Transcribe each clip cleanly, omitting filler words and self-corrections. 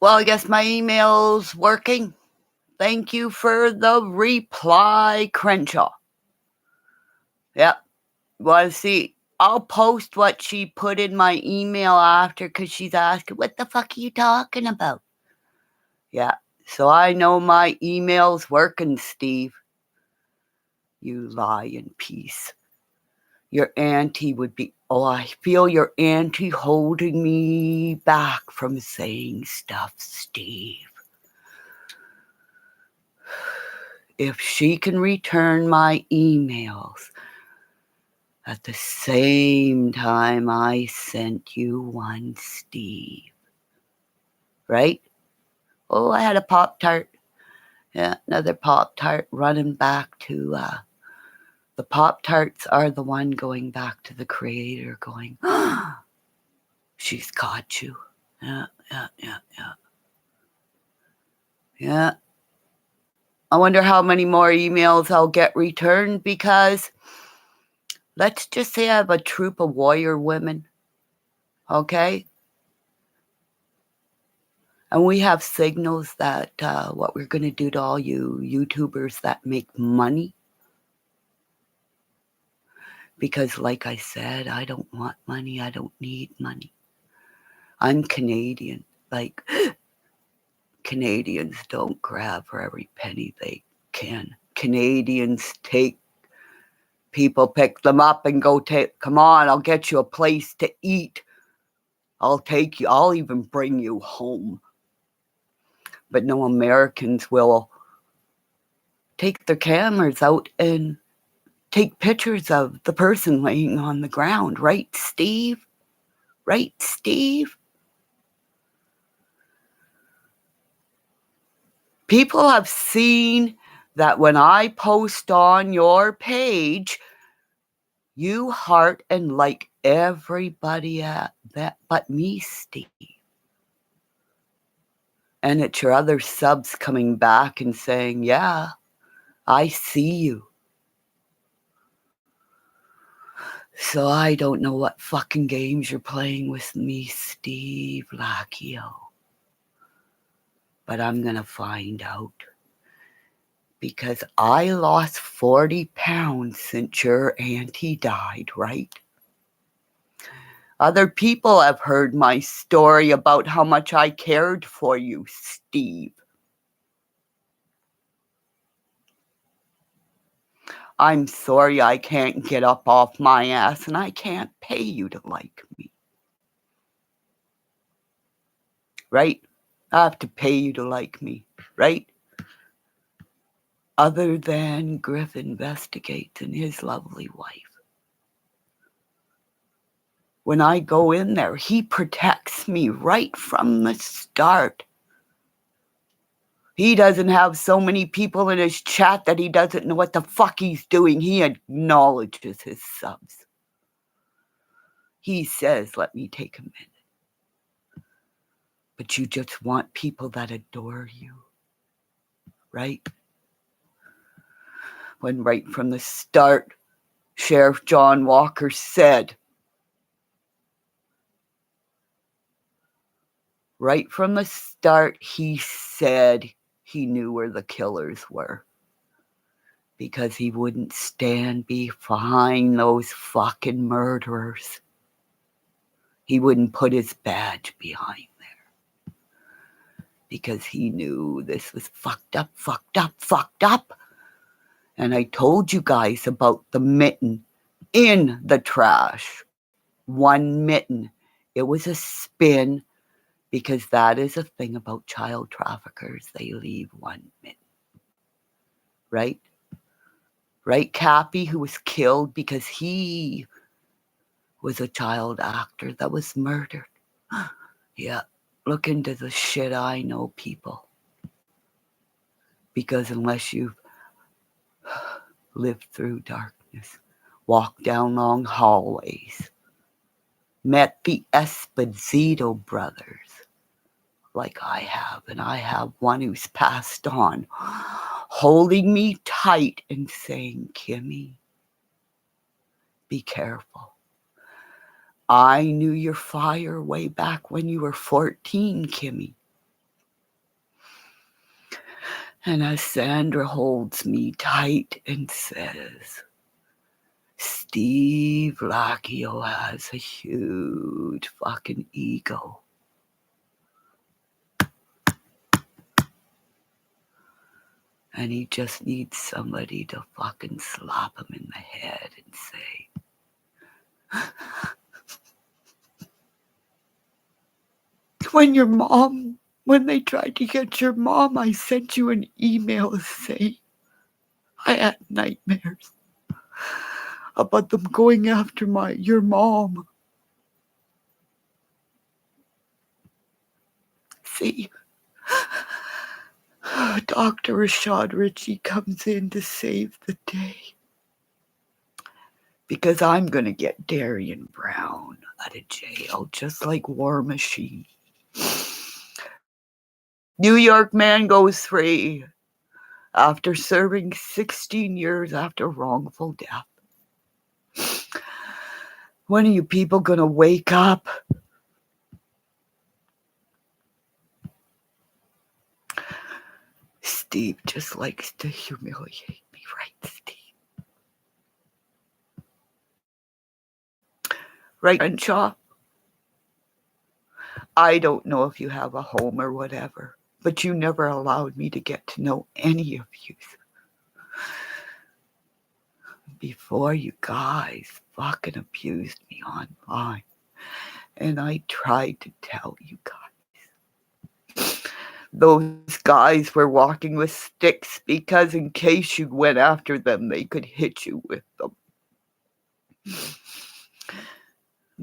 Well, I guess my email's working. Thank you for the reply, Crenshaw. Yep. Well, see, I'll post what she put in my email after because she's asking, what the fuck are you talking about? Yeah. So I know my email's working, Steve. You lying piece. Your auntie would be, oh, I feel your auntie holding me back from saying stuff, Steve. If she can return my emails at the same time I sent you one, Steve. Right? Oh, I had a Pop-Tart. Yeah, another Pop-Tart running back to, the Pop-Tarts are the one going back to the creator going, she's caught you. Yeah. Yeah. I wonder how many more emails I'll get returned because let's just say I have a troop of warrior women. Okay? And we have signals that what we're going to do to all you YouTubers that make money. Because like I said, I don't want money. I don't need money. I'm Canadian. Like, Canadians don't grab for every penny they can. Canadians take people, pick them up and go take, come on, I'll get you a place to eat. I'll take you, I'll even bring you home. But no Americans will take their cameras out and take pictures of the person laying on the ground. Right, Steve? Right, Steve? People have seen that when I post on your page, you heart and like everybody at that but me, Steve. And it's your other subs coming back and saying, yeah, I see you. So I don't know what fucking games you're playing with me, Steve Lacchio. But I'm going to find out. Because I lost 40 pounds since your auntie died, right? Other people have heard my story about how much I cared for you, Steve. I'm sorry I can't get up off my ass and I can't pay you to like me. Right? I have to pay you to like me, right? Other than Griff Investigates and his lovely wife. When I go in there, he protects me right from the start. He doesn't have so many people in his chat that he doesn't know what the fuck he's doing. He acknowledges his subs. He says, let me take a minute. But you just want people that adore you, right? When right from the start, Sheriff John Walker said, right from the start, he said he knew where the killers were. Because he wouldn't stand behind those fucking murderers. He wouldn't put his badge behind there. Because he knew this was fucked up. And I told you guys about the mitten in the trash. One mitten. It was a spin because that is a thing about child traffickers. They leave one mitten. Right? Right, Cappy, who was killed because he was a child actor that was murdered. Yeah, look into the shit I know, people. Because unless you've lived through darkness, walked down long hallways, met the Esposito brothers, like I have, and I have one who's passed on, holding me tight and saying, Kimmy, be careful. I knew your fire way back when you were 14, Kimmy. And as Sandra holds me tight and says, Steve Lacchio has a huge fucking ego. And he just needs somebody to fucking slap him in the head and say, when they tried to get your mom, I sent you an email saying I had nightmares about them going after your mom. See, Dr. Rashad Ritchie comes in to save the day. Because I'm going to get Darian Brown out of jail, just like War Machine. New York man goes free after serving 16 years after wrongful death. When are you people going to wake up? Steve just likes to humiliate me, right, Steve? Right, Crenshaw? I don't know if you have a home or whatever, but you never allowed me to get to know any of you before you guys fucking abused me online. And I tried to tell you guys. Those guys were walking with sticks because in case you went after them, they could hit you with them.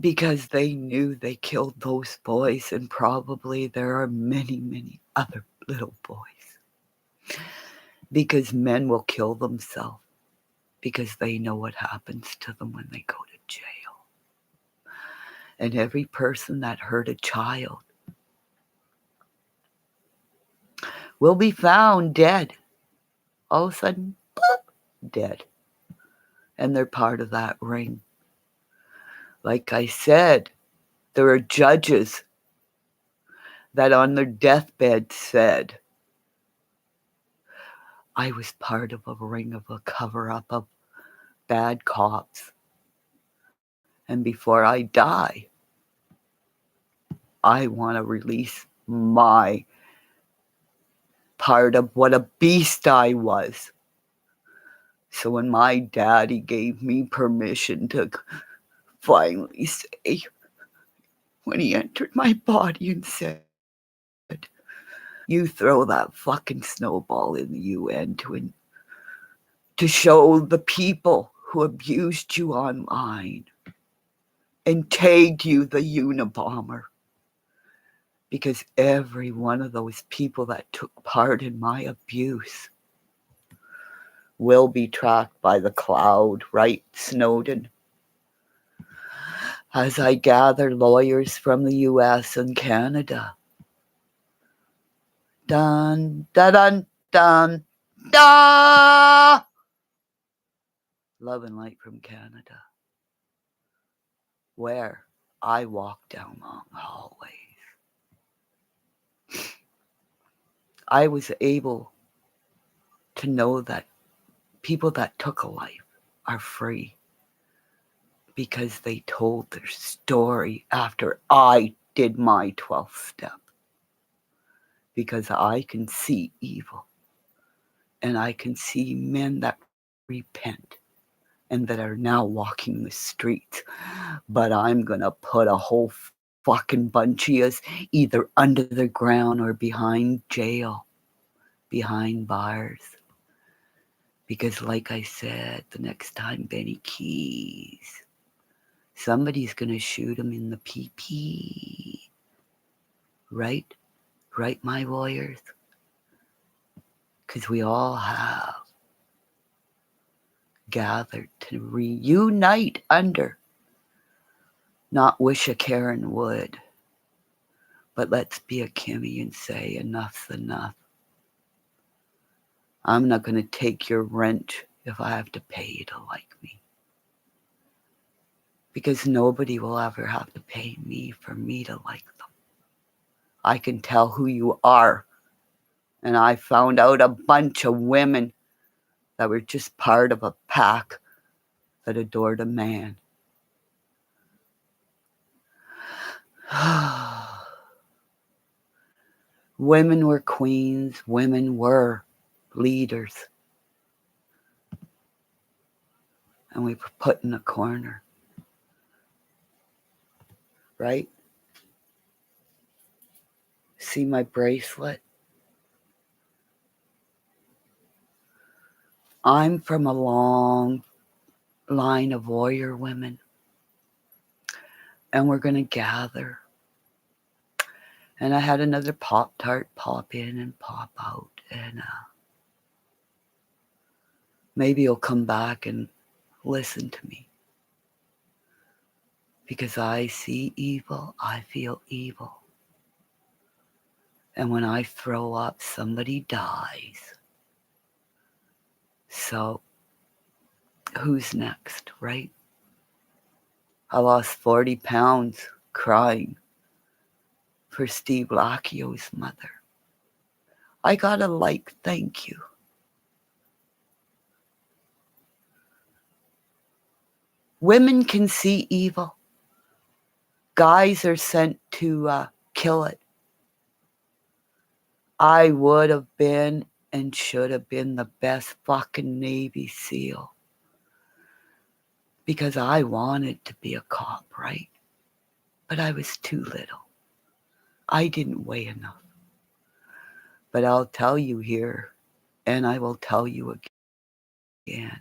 Because they knew they killed those boys, and probably there are many, many other little boys. Because men will kill themselves because they know what happens to them when they go to jail. And every person that hurt a child will be found dead. All of a sudden, boop, dead. And they're part of that ring. Like I said, there are judges that on their deathbed said, I was part of a ring of a cover-up of bad cops. And before I die, I want to release my part of what a beast I was. So when my daddy gave me permission to finally say, when he entered my body and said, you throw that fucking snowball in the UN to show the people who abused you online and tagged you the Unabomber. Because every one of those people that took part in my abuse will be tracked by the cloud, right, Snowden? As I gather lawyers from the US and Canada. Dun, dun, dun, dun, da! Love and light from Canada, where I walk down long hallways. I was able to know that people that took a life are free because they told their story after I did my 12th step. Because I can see evil, and I can see men that repent and that are now walking the streets. But I'm going to put a whole fucking bunch of us either under the ground or behind jail, behind bars. Because like I said, the next time Benny Keys, somebody's going to shoot him in the pee-pee. Right? Right, my warriors? Because we all have gathered to reunite under not wish a Karen would, but let's be a Kimmy and say enough's enough. I'm not going to take your rent if I have to pay you to like me. Because nobody will ever have to pay me for me to like them. I can tell who you are And I found out a bunch of women that were just part of a pack that adored a man. Women were queens. Women were leaders. And we were put in a corner. Right? See my bracelet? I'm from a long line of warrior women. And we're going to gather. And I had another Pop-Tart pop in and pop out. And maybe he'll come back and listen to me. Because I see evil, I feel evil. And when I throw up, somebody dies. So, who's next, right? I lost 40 pounds crying for Steve Lackio's mother. I got a thank you. Women can see evil. Guys are sent to kill it. I would have been and should have been the best fucking Navy SEAL. Because I wanted to be a cop, right? But I was too little. I didn't weigh enough. But I'll tell you here, and I will tell you again,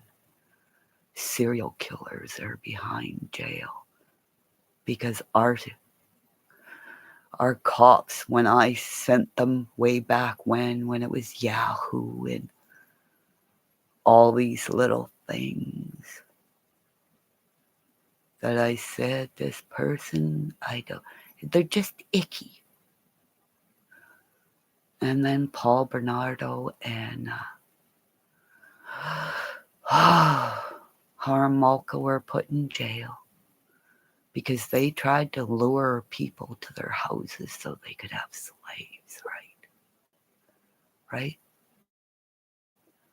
serial killers are behind jail. Because our cops, when I sent them way back when it was Yahoo and all these little things, that I said, this person, they're just icky. And then Paul Bernardo and Harm Malka were put in jail because they tried to lure people to their houses so they could have slaves, right? Right?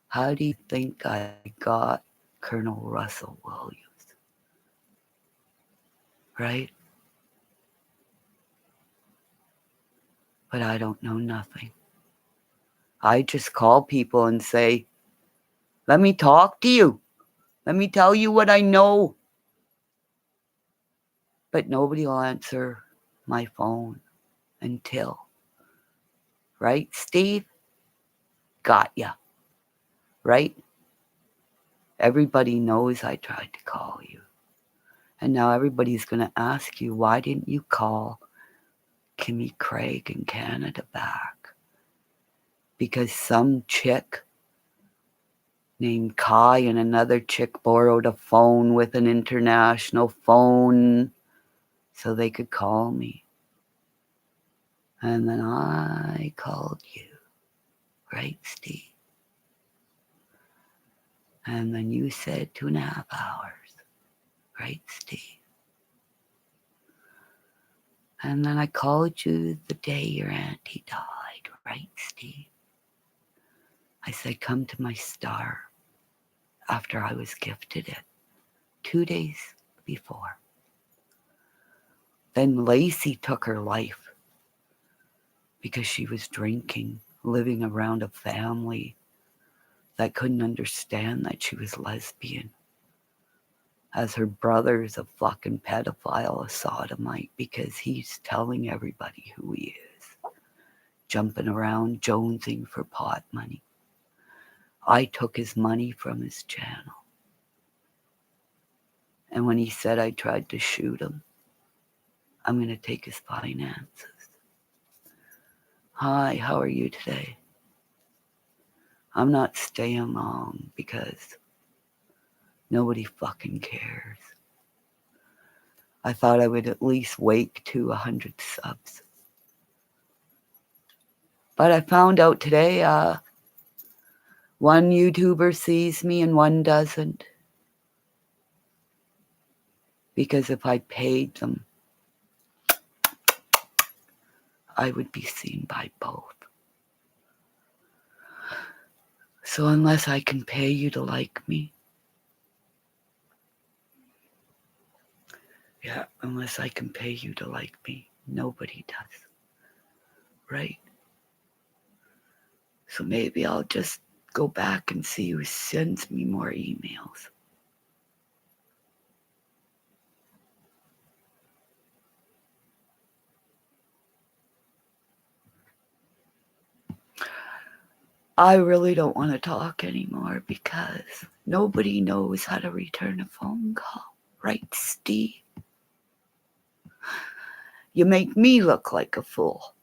How do you think I got Colonel Russell Williams? Right? But I don't know nothing. I just call people and say, let me talk to you. Let me tell you what I know. But nobody will answer my phone until. Right, Steve? Got ya. Right? Everybody knows I tried to call you. And now everybody's going to ask you, why didn't you call Kimmy Craig in Canada back? Because some chick named Kai and another chick borrowed a phone with an international phone so they could call me. And then I called you. Right, Steve? And then you said 2.5 hours. Right, Steve? And then I called you the day your auntie died. Right, Steve? I said, come to my star after I was gifted it 2 days before. Then Lacey took her life because she was drinking, living around a family that couldn't understand that she was lesbian. As her brother's a fucking pedophile, a sodomite, because he's telling everybody who he is. Jumping around, jonesing for pot money. I took his money from his channel. And when he said I tried to shoot him, I'm going to take his finances. Hi, how are you today? I'm not staying long because nobody fucking cares. I thought I would at least wake to 100 subs. But I found out today, one YouTuber sees me and one doesn't. Because if I paid them, I would be seen by both. So unless I can pay you to like me, yeah, unless I can pay you to like me, nobody does. Right? So maybe I'll just go back and see who sends me more emails. I really don't want to talk anymore because nobody knows how to return a phone call. Right, Steve? You make me look like a fool.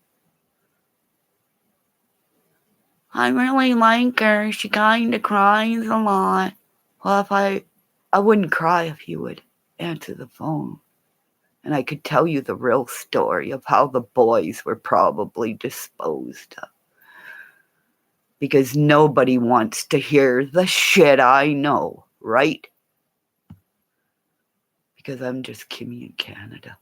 I really like her. She kind of cries a lot. Well, if I wouldn't cry if you would answer the phone. And I could tell you the real story of how the boys were probably disposed of. Because nobody wants to hear the shit I know, right? Because I'm just Kimmy in Canada.